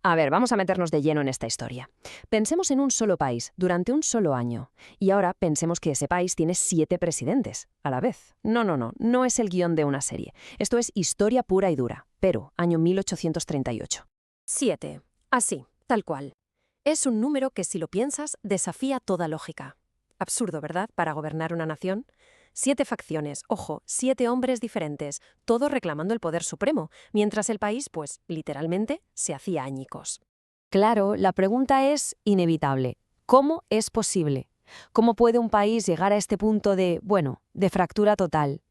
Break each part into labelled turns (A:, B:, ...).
A: A ver, vamos a meternos de lleno en esta historia. Pensemos en un solo país, durante un solo año. Y ahora pensemos que ese país tiene 7 presidentes a la vez. No es el guión de una serie. Esto es historia pura y dura. Perú, año 1838.
B: 7. Así, tal cual. Es un número que, si lo piensas, desafía toda lógica. Absurdo, ¿verdad?, para gobernar una nación. 7 facciones, ojo, 7 hombres diferentes, todos reclamando el poder supremo, mientras el país, pues, literalmente, se hacía añicos.
A: Claro, la pregunta es inevitable. ¿Cómo es posible? ¿Cómo puede un país llegar a este punto de fractura total?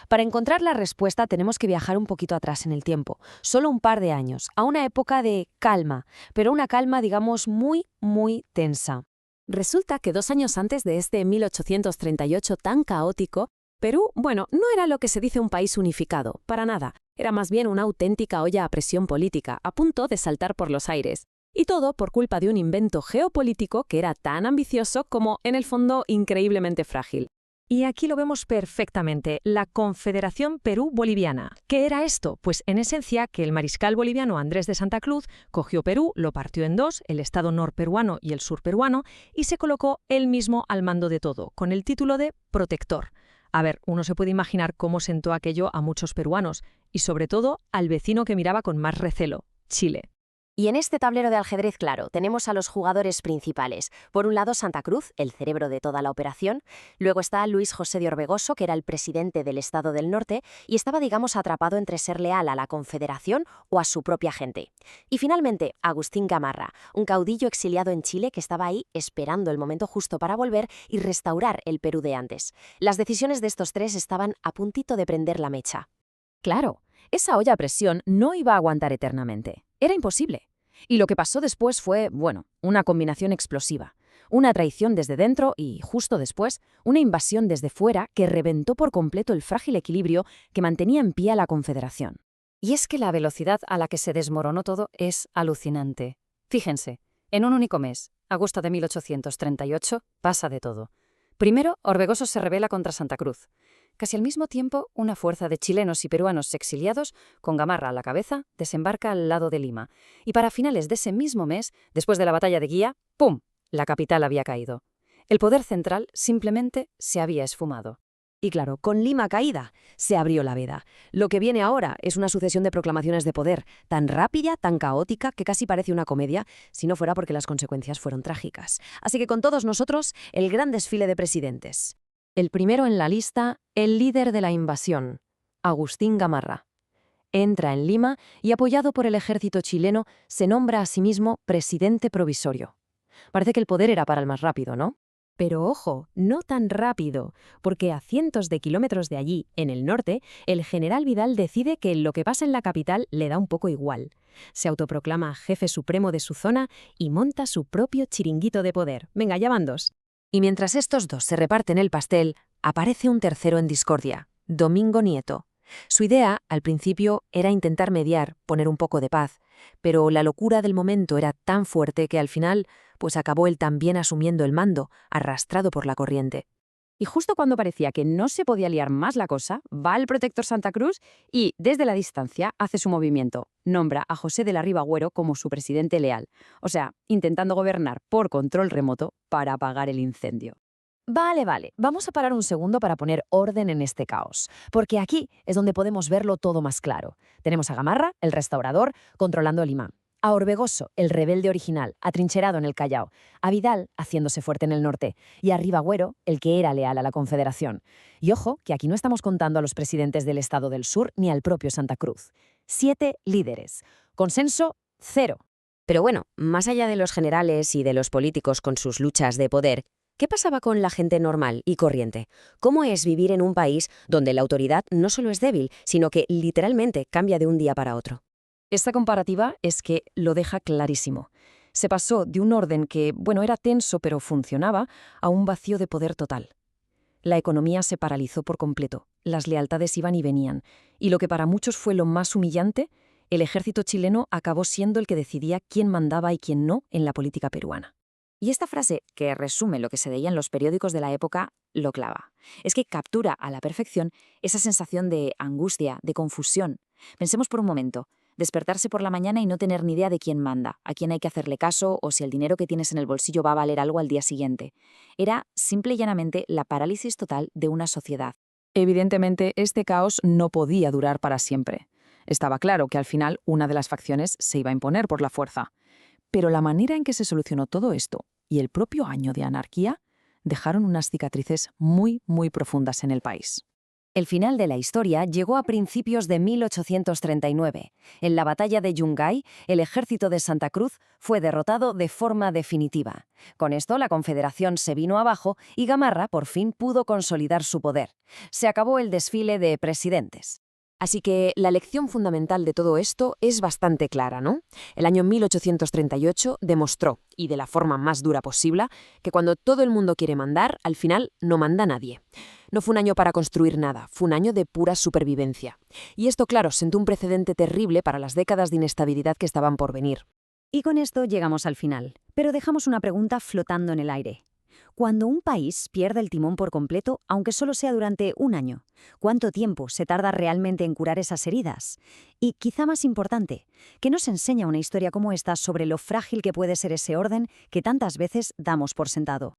A: Para encontrar la respuesta tenemos que viajar un poquito atrás en el tiempo, solo un par de años, a una época de calma, pero una calma, digamos, muy tensa.
B: Resulta que 2 años antes de este 1838 tan caótico, Perú, no era lo que se dice un país unificado, para nada. Era más bien una auténtica olla a presión política, a punto de saltar por los aires. Y todo por culpa de un invento geopolítico que era tan ambicioso como, en el fondo, increíblemente frágil. Y aquí lo vemos perfectamente, la Confederación Perú-Boliviana. ¿Qué era esto? Pues en esencia que el mariscal boliviano Andrés de Santa Cruz cogió Perú, lo partió en dos, el estado norperuano y el surperuano, y se colocó él mismo al mando de todo, con el título de protector. A ver, uno se puede imaginar cómo sentó aquello a muchos peruanos, y sobre todo al vecino que miraba con más recelo, Chile.
C: Y en este tablero de ajedrez, claro, tenemos a los jugadores principales. Por un lado, Santa Cruz, el cerebro de toda la operación. Luego está Luis José de Orbegoso, que era el presidente del Estado del Norte y estaba, digamos, atrapado entre ser leal a la Confederación o a su propia gente. Y finalmente, Agustín Gamarra, un caudillo exiliado en Chile que estaba ahí esperando el momento justo para volver y restaurar el Perú de antes. Las decisiones de estos tres estaban a puntito de prender la mecha.
A: Claro, esa olla a presión no iba a aguantar eternamente. Era imposible. Y lo que pasó después fue, una combinación explosiva. Una traición desde dentro y, justo después, una invasión desde fuera que reventó por completo el frágil equilibrio que mantenía en pie a la Confederación.
B: Y es que la velocidad a la que se desmoronó todo es alucinante. Fíjense, en un único mes, agosto de 1838, pasa de todo. Primero, Orbegoso se rebela contra Santa Cruz. Casi al mismo tiempo, una fuerza de chilenos y peruanos exiliados, con Gamarra a la cabeza, desembarca al lado de Lima. Y para finales de ese mismo mes, después de la batalla de Guía, ¡pum!, la capital había caído. El poder central simplemente se había esfumado.
A: Y claro, con Lima caída, se abrió la veda. Lo que viene ahora es una sucesión de proclamaciones de poder, tan rápida, tan caótica, que casi parece una comedia, si no fuera porque las consecuencias fueron trágicas. Así que con todos nosotros, el gran desfile de presidentes. El primero en la lista, el líder de la invasión, Agustín Gamarra. Entra en Lima y, apoyado por el ejército chileno, se nombra a sí mismo presidente provisorio. Parece que el poder era para el más rápido, ¿no? Pero ojo, no tan rápido, porque a cientos de kilómetros de allí, en el norte, el general Vidal decide que lo que pasa en la capital le da un poco igual. Se autoproclama jefe supremo de su zona y monta su propio chiringuito de poder. Venga, ya van 2. Y mientras estos 2 se reparten el pastel, aparece un tercero en discordia, Domingo Nieto. Su idea, al principio, era intentar mediar, poner un poco de paz, pero la locura del momento era tan fuerte que al final, pues acabó él también asumiendo el mando, arrastrado por la corriente. Y justo cuando parecía que no se podía liar más la cosa, va el protector Santa Cruz y, desde la distancia, hace su movimiento. Nombra a José de la Riva Agüero como su presidente leal. O sea, intentando gobernar por control remoto para apagar el incendio. Vale, vamos a parar un segundo para poner orden en este caos, porque aquí es donde podemos verlo todo más claro. Tenemos a Gamarra, el restaurador, controlando Lima. A Orbegoso, el rebelde original, atrincherado en el Callao, a Vidal, haciéndose fuerte en el norte, y a Ribagüero, el que era leal a la Confederación. Y ojo, que aquí no estamos contando a los presidentes del Estado del Sur ni al propio Santa Cruz. 7 líderes. Consenso, 0. Pero más allá de los generales y de los políticos con sus luchas de poder, ¿qué pasaba con la gente normal y corriente? ¿Cómo es vivir en un país donde la autoridad no solo es débil, sino que literalmente cambia de un día para otro? Esta comparativa es que lo deja clarísimo. Se pasó de un orden que, era tenso pero funcionaba, a un vacío de poder total. La economía se paralizó por completo, las lealtades iban y venían, y lo que para muchos fue lo más humillante, el ejército chileno acabó siendo el que decidía quién mandaba y quién no en la política peruana. Y esta frase, que resume lo que se veía en los periódicos de la época, lo clava. Es que captura a la perfección esa sensación de angustia, de confusión. Pensemos por un momento.
D: Despertarse por la mañana y no tener ni idea de quién manda, a quién hay que hacerle caso o si el dinero que tienes en el bolsillo va a valer algo al día siguiente. Era, simple y llanamente, la parálisis total de una sociedad.
B: Evidentemente, este caos no podía durar para siempre. Estaba claro que al final una de las facciones se iba a imponer por la fuerza. Pero la manera en que se solucionó todo esto y el propio año de anarquía dejaron unas cicatrices muy, muy profundas en el país.
A: El final de la historia llegó a principios de 1839. En la batalla de Yungay, el ejército de Santa Cruz fue derrotado de forma definitiva. Con esto, la Confederación se vino abajo y Gamarra por fin pudo consolidar su poder. Se acabó el desfile de presidentes.
B: Así que la lección fundamental de todo esto es bastante clara, ¿no? El año 1838 demostró, y de la forma más dura posible, que cuando todo el mundo quiere mandar, al final no manda nadie. No fue un año para construir nada, fue un año de pura supervivencia. Y esto, claro, sentó un precedente terrible para las décadas de inestabilidad que estaban por venir.
A: Y con esto llegamos al final, pero dejamos una pregunta flotando en el aire. Cuando un país pierde el timón por completo, aunque solo sea durante un año, ¿cuánto tiempo se tarda realmente en curar esas heridas? Y quizá más importante, ¿qué nos enseña una historia como esta sobre lo frágil que puede ser ese orden que tantas veces damos por sentado?